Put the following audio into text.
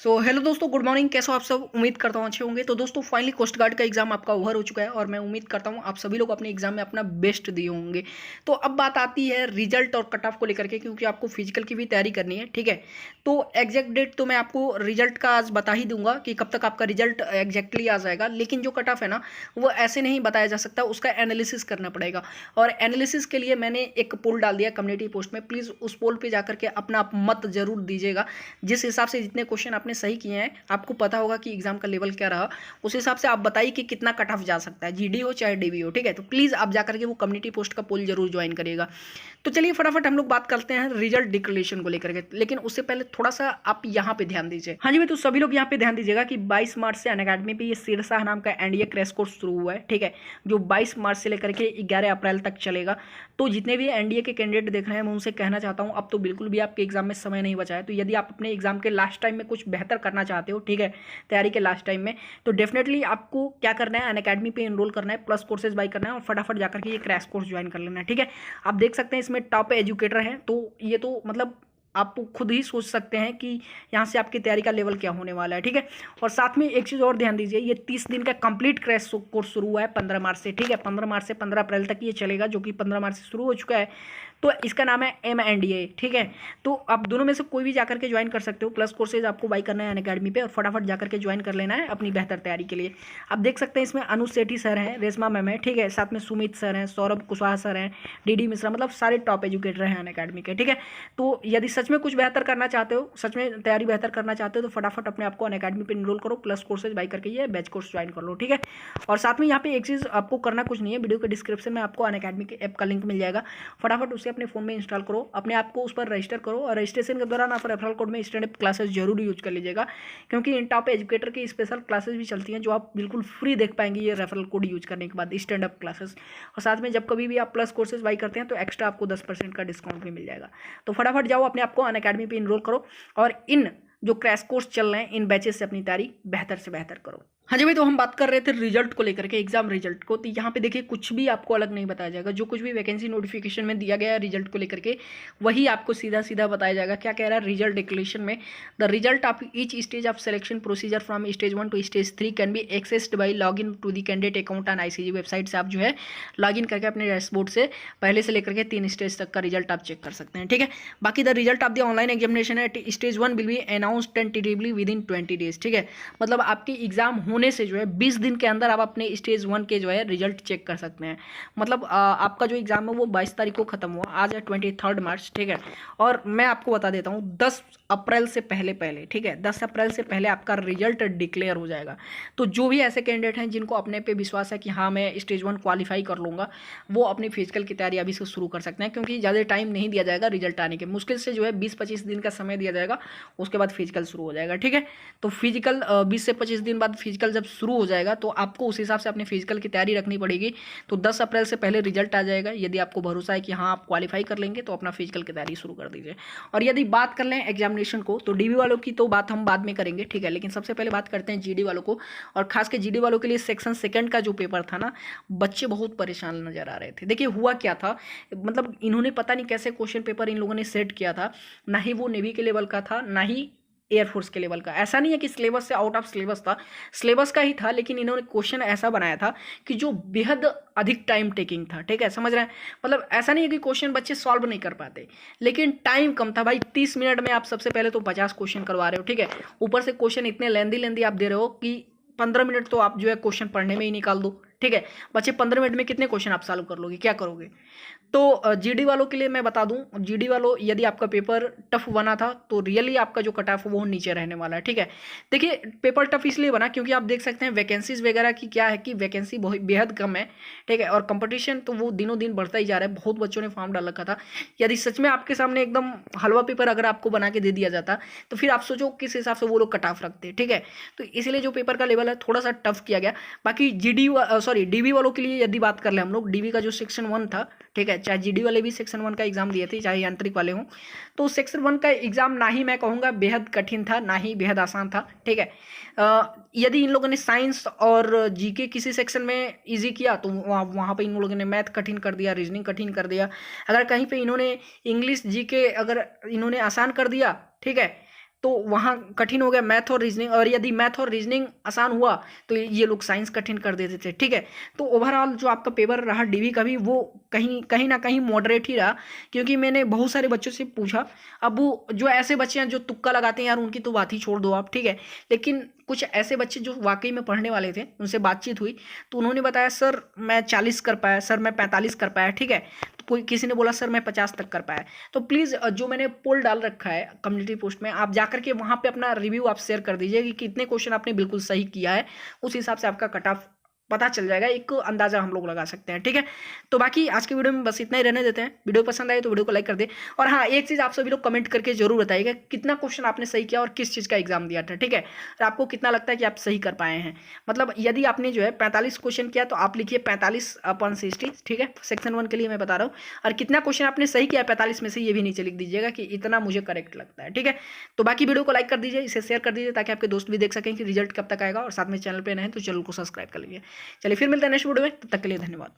So hello दोस्तों, good morning. कैसे हो आप सब? उम्मीद करता हूँ अच्छे होंगे। तो दोस्तों फाइनली कोस्ट गार्ड का एग्जाम आपका ओवर हो चुका है और मैं उम्मीद करता हूँ आप सभी लोग अपने एग्जाम में अपना बेस्ट दिए होंगे। तो अब बात आती है रिजल्ट और कट ऑफ को लेकर के, क्योंकि आपको फिजिकल की भी तैयारी करनी है, ठीक है। तो एग्जैक्ट डेट तो मैं आपको रिजल्ट का आज बता ही दूंगा कि कब तक आपका रिजल्ट एग्जैक्टली आ जाएगा, लेकिन जो कट ऑफ है ना वो ऐसे नहीं बताया जा सकता, उसका एनालिसिस करना पड़ेगा। और एनालिसिस के लिए मैंने एक पोल डाल दिया कम्युनिटी पोस्ट में, प्लीज़ उस पोल पर जाकर के अपना आप मत जरूर दीजिएगा। जिस हिसाब से जितने क्वेश्चन आपने सही किए हैं, आपको पता होगा कि एग्जाम का लेवल क्या रहा, उस हिसाब से आप बताइए कि कितना कट ऑफ जा सकता है, जीडी हो चाहे डीवी हो, ठीक है। तो प्लीज़ आप जाकर के वो कम्युनिटी पोस्ट का पोल जरूर ज्वाइन करिएगा। तो चलिए फटाफट हम लोग बात करते हैं रिजल्ट डिक्लेरेशन को लेकर के, लेकिन उससे पहले थोड़ा सा आप यहाँ पे ध्यान दीजिए। हाँ जी भाई, तो सभी लोग यहाँ पे ध्यान दीजिएगा कि 22 मार्च से अनअकैडमी पे ये शेरशाह नाम का एनडीए क्रैश कोर्स शुरू हुआ है, ठीक है, जो 22 मार्च से लेकर के 11 अप्रैल तक चलेगा। तो जितने भी एनडीए के कैंडिडेट देख रहे हैं मैं उनसे कहना चाहता हूँ अब तो बिल्कुल भी आपके एग्जाम में समय नहीं बचा है। तो यदि आप अपने एग्जाम के लास्ट टाइम में कुछ बेहतर करना चाहते हो, ठीक है, तैयारी के लास्ट टाइम में, तो डेफिनेटली आपको क्या करना है, अनअकैडमी पे एनरोल करना है, प्लस कोर्सेज बाई करना है और फटाफट जाकर के ये क्रैश कोर्स ज्वाइन कर लेना है, ठीक है। आप देख सकते हैं इसमें टॉप एजुकेटर हैं, तो ये तो मतलब आप खुद ही सोच सकते हैं कि यहाँ से आपकी तैयारी का लेवल क्या होने वाला है, ठीक है। और साथ में एक चीज़ और ध्यान दीजिए, ये 30 दिन का कंप्लीट क्रैश कोर्स शुरू हुआ है 15 मार्च से, ठीक है। 15 मार्च से 15 अप्रैल तक ये चलेगा, जो कि 15 मार्च से शुरू हो चुका है। तो इसका नाम है MNDA, ठीक है। तो आप दोनों में से कोई भी जाकर के ज्वाइन कर सकते हो, प्लस कोर्सेज आपको बाई करना है अनअकैडमी पे और फटाफट जाकर के ज्वाइन कर लेना है अपनी बेहतर तैयारी के लिए। आप देख सकते हैं इसमें अनु सेठी सर हैं, रेशमा मैम है, ठीक है, साथ में सुमित सर हैं, सौरभ कुशवाहा सर हैं, DD मिश्रा, मतलब सारे टॉप एजुकेटर हैं अनअकैडमी के, ठीक है। तो यदि सच में कुछ बेहतर करना चाहते हो, सच में तैयारी बेहतर करना चाहते हो, तो फटाफट अपने आपको अनअकैडमी पे इनरोल करो, प्लस कोर्सेज बाई करके ये बैच कोर्स ज्वाइन कर लो, ठीक है। और साथ में यहाँ पे एक चीज़ आपको करना कुछ नहीं है, वीडियो के डिस्क्रिप्शन में आपको अनअकैडमी के ऐप का लिंक मिल जाएगा, फटाफट उसे अपने फोन में इंस्टॉल करो, अपने आप को उस पर रजिस्टर करो और रजिस्ट्रेशन के दौरान आप रेफरल कोड में स्टैंड अप क्लासेस जरूर यूज कर लीजिएगा, क्योंकि इन टॉप एजुकेटर की स्पेशल क्लासेस भी चलती हैं जो आप बिल्कुल फ्री देख पाएंगे ये रेफरल कोड यूज करने के बाद, स्टैंड अप क्लासेस। और साथ में जब कभी भी आप प्लस कोर्सेज बाई करते हैं तो एक्स्ट्रा आपको 10% का डिस्काउंट भी मिल जाएगा। तो फटाफट जाओ अपने आपको अनअकैडमी पे इनरोल करो और इन जो क्रैश कोर्स चल रहे हैं इन बैचेस से अपनी तैयारी बेहतर से बेहतर करो। हाँ जी भाई, तो हम बात कर रहे थे रिजल्ट को लेकर के, एग्जाम रिजल्ट को। तो यहाँ पे देखिए कुछ भी आपको अलग नहीं बताया जाएगा, जो कुछ भी वैकेंसी नोटिफिकेशन में दिया गया है रिजल्ट को लेकर के वही आपको सीधा सीधा बताया जाएगा। क्या कह रहा है रिजल्ट डिक्लेरेशन में, the result of each stage of selection procedure from stage 1 to stage 3 can be accessed by log in to the candidate account on ICG website से आप जो है लॉग इन करके अपने डैशबोर्ड से पहले से लेकर के 3 स्टेज तक का रिजल्ट आप चेक कर सकते हैं, ठीक है। बाकी the result of the online examination at stage 1 will be announced tentatively with in 20 days, ठीक है। मतलब आपके एग्जाम होने से जो है 20 दिन के अंदर आप अपने स्टेज 1 के जो है रिजल्ट चेक कर सकते हैं। मतलब आपका जो एग्जाम है वो 22 तारीख को खत्म हुआ, आज है 23 मार्च, ठीक है। और मैं आपको बता देता हूँ 10 अप्रैल से पहले, ठीक है, 10 अप्रैल से पहले आपका रिजल्ट डिक्लेयर हो जाएगा। तो जो भी ऐसे कैंडिडेट हैं जिनको अपने पे विश्वास है कि हाँ मैं स्टेज 1 क्वालिफाई कर लूँगा, वो अपनी फिजिकल की तैयारी अभी से शुरू कर सकते हैं, क्योंकि ज़्यादा टाइम नहीं दिया जाएगा रिजल्ट आने के, मुश्किल से जो है 20-25 दिन का समय दिया जाएगा, उसके बाद फिजिकल शुरू हो जाएगा, ठीक है। तो फिजिकल 20 से 25 दिन बाद फिजिकल जब शुरू हो जाएगा तो आपको उस हिसाब से अपने फिजिकल की तैयारी रखनी पड़ेगी। तो 10 अप्रैल से पहले रिजल्ट आ जाएगा, यदि आपको भरोसा है कि हाँ आप क्वालिफाई कर लेंगे तो अपना फिजिकल की तैयारी शुरू कर दीजिए। और यदि बात कर लें एग्जामिनेशन को, तो डीवी वालों की तो बात हम बाद में करेंगे, ठीक है, लेकिन सबसे पहले बात करते हैं जीडी वालों को। और खास के जीडी वालों के लिए सेक्शन 2 का जो पेपर था ना, बच्चे बहुत परेशान नजर आ रहे थे। देखिए हुआ क्या था, मतलब इन्होंने पता नहीं कैसे क्वेश्चन पेपर इन लोगों ने सेट किया था, ना ही वो नेवी के लेवल का था ना ही एयरफोर्स के लेवल का। ऐसा नहीं है कि सिलेबस से आउट ऑफ सिलेबस था, सिलेबस का ही था, लेकिन इन्होंने क्वेश्चन ऐसा बनाया था कि जो बेहद अधिक टाइम टेकिंग था, ठीक है, समझ रहे हैं। मतलब ऐसा नहीं है कि क्वेश्चन बच्चे सॉल्व नहीं कर पाते, लेकिन टाइम कम था भाई। 30 मिनट में आप सबसे पहले तो 50 क्वेश्चन करवा रहे हो, ठीक है, ऊपर से क्वेश्चन इतने लेंदी आप दे रहे हो कि 15 मिनट तो आप जो है क्वेश्चन पढ़ने में ही निकाल दो, ठीक है। बच्चे 15 मिनट में कितने क्वेश्चन आप सॉल्व कर लोगे, क्या करोगे। तो जीडी वालों के लिए मैं बता दूं, जीडी वालों यदि आपका पेपर टफ बना था तो रियली आपका जो कट ऑफ वो नीचे रहने वाला है, ठीक है। देखिए पेपर टफ इसलिए बना क्योंकि आप देख सकते हैं वैकेंसीज वगैरह की क्या है कि वैकेंसी बहुत बेहद कम है, ठीक है, और कंपटीशन तो वो दिनों दिन बढ़ता ही जा रहा है। बहुत बच्चों ने फॉर्म डाल रखा था। यदि सच में आपके सामने एकदम हलवा पेपर अगर आपको बना के दे दिया जाता तो फिर आप सोचो किस हिसाब से वो लोग कट ऑफ रखते, ठीक है। तो इसीलिए जो पेपर का लेवल है थोड़ा सा टफ किया गया। बाकी डीवी वालों के लिए यदि बात कर ले हम लोग, डीवी का जो सेक्शन 1 था, ठीक है, चाहे जीडी वाले भी सेक्शन 1 का एग्जाम दिए थे चाहे यांत्रिक वाले हों, तो सेक्शन 1 का एग्जाम ना ही मैं कहूँगा बेहद कठिन था ना ही बेहद आसान था, ठीक है। यदि इन लोगों ने साइंस और जीके किसी सेक्शन में इजी किया तो वहाँ पे इन लोगों ने मैथ कठिन कर दिया, रीजनिंग कठिन कर दिया। अगर कहीं पे इन्होंने इंग्लिश जीके अगर इन्होंने आसान कर दिया, ठीक है, तो वहाँ कठिन हो गया मैथ और रीजनिंग, और यदि मैथ और रीजनिंग आसान हुआ तो ये लोग साइंस कठिन कर देते थे, ठीक है। तो ओवरऑल जो आपका पेपर रहा डीवी का भी, वो कहीं ना कहीं मॉडरेट ही रहा, क्योंकि मैंने बहुत सारे बच्चों से पूछा। अब वो जो ऐसे बच्चे हैं जो तुक्का लगाते हैं यार, उनकी तो बात ही छोड़ दो आप, ठीक है। लेकिन कुछ ऐसे बच्चे जो वाकई में पढ़ने वाले थे, उनसे बातचीत हुई तो उन्होंने बताया सर मैं 40 कर पाया, सर मैं 45 कर पाया, ठीक है। तो कोई किसी ने बोला सर मैं 50 तक कर पाया। तो प्लीज़ जो मैंने पोल डाल रखा है कम्युनिटी पोस्ट में, आप जाकर के वहाँ पे अपना रिव्यू आप शेयर कर दीजिए कि कितने क्वेश्चन आपने बिल्कुल सही किया है। उस हिसाब से आपका कट ऑफ पता चल जाएगा, एक अंदाजा हम लोग लगा सकते हैं, ठीक है। तो बाकी आज के वीडियो में बस इतना ही रहने देते हैं। वीडियो पसंद आए तो वीडियो को लाइक कर दे, और हाँ एक चीज़ आप सभी लोग कमेंट करके जरूर बताइएगा कितना क्वेश्चन आपने सही किया और किस चीज़ का एग्जाम दिया था, ठीक है। और आपको कितना लगता है कि आप सही कर पाए हैं। मतलब यदि आपने जो है 45 क्वेश्चन किया तो आप लिखिए 45/60, ठीक है, सेक्शन 1 के लिए मैं बता रहा हूँ। और कितना क्वेश्चन आपने सही किया 45 में से, ये भी नीचे लिख दीजिएगा कि इतना मुझे करेक्ट लगता है, ठीक है। तो बाकी वीडियो को लाइक कर दीजिए, इसे शेयर कर दीजिए ताकि आपके दोस्त भी देख सकें कि रिजल्ट कब तक आएगा, और साथ में चैनल पर नए हैं तो चैनल को सब्सक्राइब कर लीजिए। चलिए फिर मिलते हैं नेक्स्ट वीडियो में, तब तक के लिए धन्यवाद।